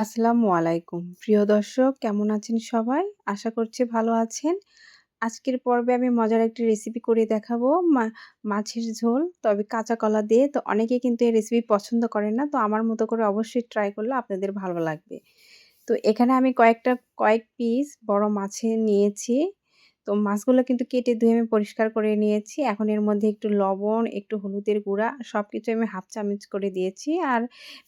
আসসালামু আলাইকুম। প্রিয় দর্শক কেমন আছেন সবাই? আশা করছি ভালো আছেন। আজকের পর্বে আমি মজার একটি রেসিপি করে দেখাবো মাছের ঝোল, তবে কাঁচা কলা দিয়ে। তো অনেকে কিন্তু এই রেসিপি পছন্দ করেন না। তো আমার মতো করে অবশ্যই ট্রাই করলে আপনাদের ভালো লাগবে। তো এখানে আমি কয়েক পিস বড় মাছে নিয়েছি। তো মাছগুলো কিন্তু কেটে ধুয়ে আমি পরিষ্কার করে নিয়েছি। এখন এর মধ্যে একটু লবণ, একটু হলুদের গুঁড়া সবকিছু আমি হাফ চামচ করে দিয়েছি। আর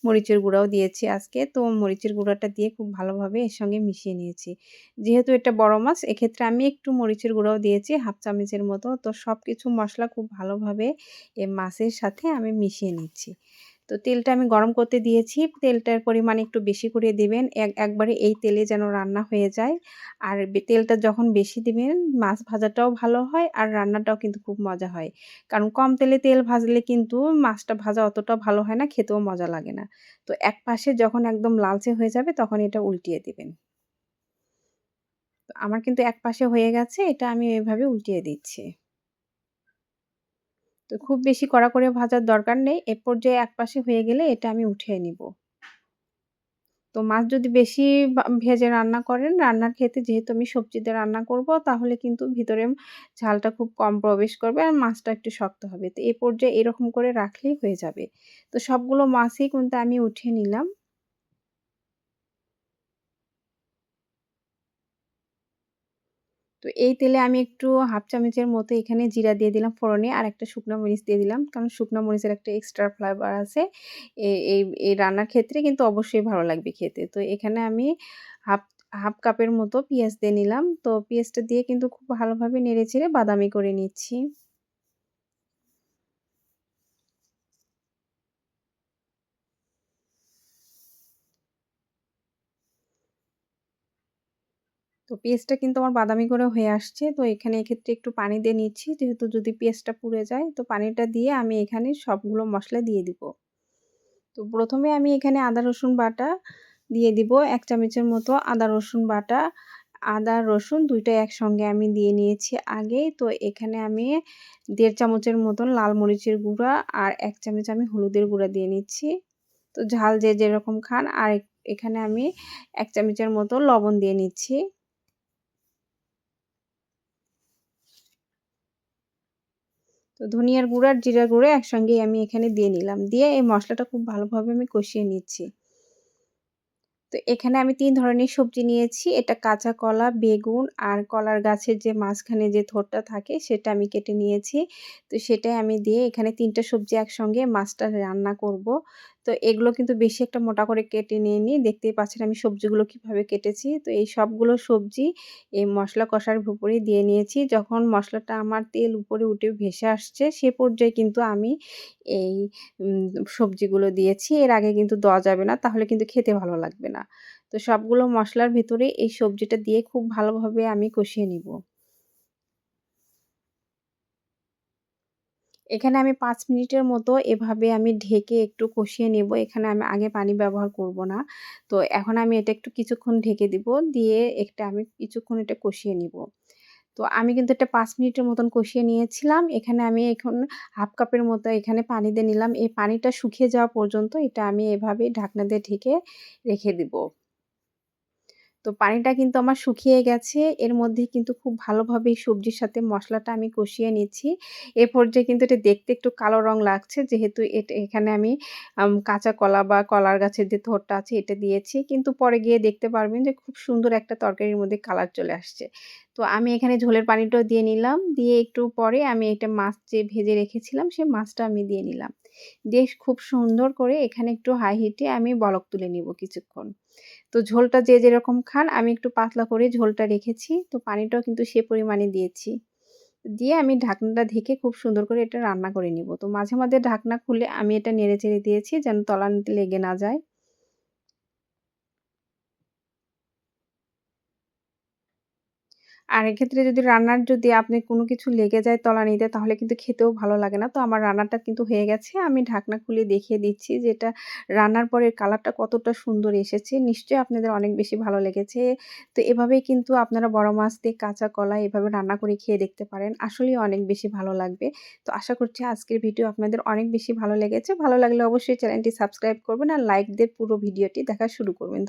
মরিচের গুঁড়াও দিয়েছি আজকে। তো মরিচের গুঁড়াটা দিয়ে খুব ভালোভাবে এর সঙ্গে মিশিয়ে নিয়েছি। যেহেতু এটা বড় মাছ এক্ষেত্রে আমি একটু মরিচের গুঁড়াও দিয়েছি হাফ চামচের মতো। তো সবকিছু মসলা খুব ভালোভাবে এই মাছের সাথে আমি মিশিয়ে নিচ্ছি। তো তেলটা আমি গরম করতে দিয়েছি। তেলটার পরিমাণ একটু বেশি করে দিবেন। একবারে এই তেলে যেন রান্না হয়ে যায়। আর তেলটা যখন বেশি দিবেন মাছ ভাজাটাও ভালো হয় আর রান্নাটাও কিন্তু খুব মজা হয়। কারণ কম তেলে তেল ভাজলে কিন্তু মাছটা ভাজা অতটাও ভালো হয় না, খেতেও মজা লাগে না। তো এক পাশে যখন একদম লালচে হয়ে যাবে তখন এটা উল্টিয়ে দিবেন। তো আমার কিন্তু এক পাশে হয়ে গেছে, এটা আমি এভাবে উল্টিয়ে দিচ্ছি। তো খুব বেশি কড়া করে ভাজার দরকার নেই। এ পর্যায়ে এক পাশে হয়ে গেলে এটা আমি উঠিয়ে নিব। তো মাছ যদি বেশি ভেজে রান্না করেন, রান্নার ক্ষেত্রে যেহেতু আমি সবজি দিয়ে রান্না করব, তাহলে কিন্তু ভিতরে ঝালটা খুব কম প্রবেশ করবে আর মাছটা একটু শক্ত হবে। তো এই পর্যায়ে এরকম করে রাখলেই হয়ে যাবে। তো সবগুলো মাছই কিন্তু আমি উঠিয়ে নিলাম। তো এই তেলে আমি একটু হাফ চামচের মতো এখানে জিরা দিয়ে দিলাম ফোড়নে আর একটা শুকনো মরিচ দিয়ে দিলাম। কারণ শুকনো মরিচের একটা এক্সট্রা ফ্লেভার আছে। এ এই এই রান্নার ক্ষেত্রে কিন্তু অবশ্যই ভালো লাগবে খেতে। তো এখানে আমি হাফ হাফ কাপের মতো পেঁয়াজ দিয়ে নিলাম। তো পেঁয়াজটা দিয়ে কিন্তু খুব ভালোভাবে নেড়েচেড়ে বাদামি করে নিচ্ছি। তো পেঁয়াজটা কিন্তু আমার বাদামি করে হয়ে আসছে। তো এখানে এক্ষেত্রে একটু পানি দিয়ে নিচ্ছি। যেহেতু যদি পেঁয়াজটা পুড়ে যায়, তো পানিটা দিয়ে আমি এখানে সবগুলো মসলা দিয়ে দিব। তো ১ম এ আমি এখানে আদা রসুন বাটা দিয়ে দিব ১ চামচের মতো আদা রসুন বাটা। আদা রসুন ২ টা একসঙ্গে আমি দিয়ে নিয়েছি আগেই। তো এখানে আমি ১.৫ চামচের মতন লাল মরিচের গুঁড়া আর ১ চামচ আমি হলুদের গুঁড়া দিয়ে নিচ্ছি। তো ঝাল যে যেরকম খান আর এখানে আমি ১ চামচের মতো লবণ দিয়ে নিচ্ছি। তো ধনিয়ার গুঁড়া আর জিরার গুঁড়া একসঙ্গেই আমি এখানে দিয়ে নিলাম। দিয়ে এই মসলাটা খুব ভালোভাবে আমি কষিয়ে নিচ্ছি। তো এখানে আমি ৩ ধরনের সবজি নিয়েছি। এটা কাঁচা কলা, বেগুন আর কলার গাছের যে মাঝখানে যে থোড়টা থাকে সেটা আমি কেটে নিয়েছি। তো সেটাই আমি দিয়ে এখানে ৩ টা সবজি একসঙ্গে মাছটা রান্না করব। তো এগুলো কিন্তু বেশি একটা মোটা করে কেটে নিইনি। দেখতেই পাচ্ছেন আমি সবজিগুলো কিভাবে কেটেছি। তো এই সবগুলো সবজি এই মসলা কষার ভেতরে দিয়ে নিয়েছি। যখন মসলাটা আমার তেল উপরে উঠে ভেসে আসছে সে পর্যায়ে কিন্তু আমি এই উম সবজিগুলো দিয়েছি। এর আগে কিন্তু দেওয়া যাবে না, তাহলে কিন্তু খেতে ভালো লাগবে না। তো সবগুলো মসলার ভিতরে এই সবজিটা দিয়ে খুব ভালোভাবে আমি কষিয়ে নিব। এখানে আমি ৫ মিনিটের মতো এভাবে আমি ঢেকে একটু কষিয়ে নেব। এখানে আমি আগে পানি ব্যবহার করব না। তো এখন আমি এটা একটু কিছুক্ষণ ঢেকে দিব। দিয়ে একটা আমি কিছুক্ষণ এটা কষিয়ে নিব। তো আমি কিন্তু এটা ৫ মিনিটের মতন কষিয়ে নিয়েছিলাম। এখানে আমি এখন হাফ কাপের মতো এখানে পানি দিয়ে নিলাম। এই পানিটা শুকিয়ে যাওয়া পর্যন্ত এটা আমি এভাবেই ঢাকনা দিয়ে ঢেকে রেখে দিব। তো পানিটা কিন্তু আমার শুকিয়ে গেছে। এর মধ্যে কিন্তু খুব ভালোভাবে এই সবজির সাথে মসলাটা আমি কষিয়ে নিচ্ছি। এ পর্যায়ে কিন্তু এটা দেখতে একটু কালো রং লাগছে। যেহেতু এখানে আমি কাঁচা কলা বা কলার গাছের যে থোড়টা আছে এটা দিয়েছি। কিন্তু পরে গিয়ে দেখতে পারবেন যে খুব সুন্দর একটা তরকারির মধ্যে কালার চলে আসছে। তো আমি এখানে ঝোলের পানিটাও দিয়ে নিলাম। দিয়ে একটু পরে আমি এটা মাছ যে ভেজে রেখেছিলাম সে মাছটা আমি দিয়ে নিলাম। দিয়ে খুব সুন্দর করে এখানে একটু হাই হিটে আমি বলক তুলে নিব কিছুক্ষণ। তো ঝোলটা যে যেরকম খান আমি একটু পাতলা করে ঝোলটা রেখেছি। তো পানিটাও কিন্তু সে পরিমাণে দিয়েছি। দিয়ে আমি ঢাকনাটা ঢেকে খুব সুন্দর করে এটা রান্না করে নিব। তো মাঝে, মাঝে ঢাকনা খুলে আমি এটা নেড়েচেড়ে দিয়েছি যেন তলানিতে লেগে না যায়। আর এক্ষেত্রে যদি আপনি কোনো কিছু লেগে যায় তলানিতে তাহলে কিন্তু খেতেও ভালো লাগে না। তো আমার রান্নাটা কিন্তু হয়ে গেছে। আমি ঢাকনা খুলে দেখিয়ে দিচ্ছি যে এটা রান্নার পরে কালারটা কতটা সুন্দর এসেছে। নিশ্চয়ই আপনাদের অনেক বেশি ভালো লেগেছে। তো এভাবেই কিন্তু আপনারা বড় মাছ দিয়ে কাঁচা কলা এভাবে রান্না করে খেয়ে দেখতে পারেন। আসলেই অনেক বেশি ভালো লাগবে। তো আশা করছি আজকের ভিডিও আপনাদের অনেক বেশি ভালো লেগেছে। ভালো লাগলে অবশ্যই চ্যানেলটি সাবস্ক্রাইব করবেন আর লাইক দিয়ে পুরো ভিডিওটি দেখা শুরু করবেন।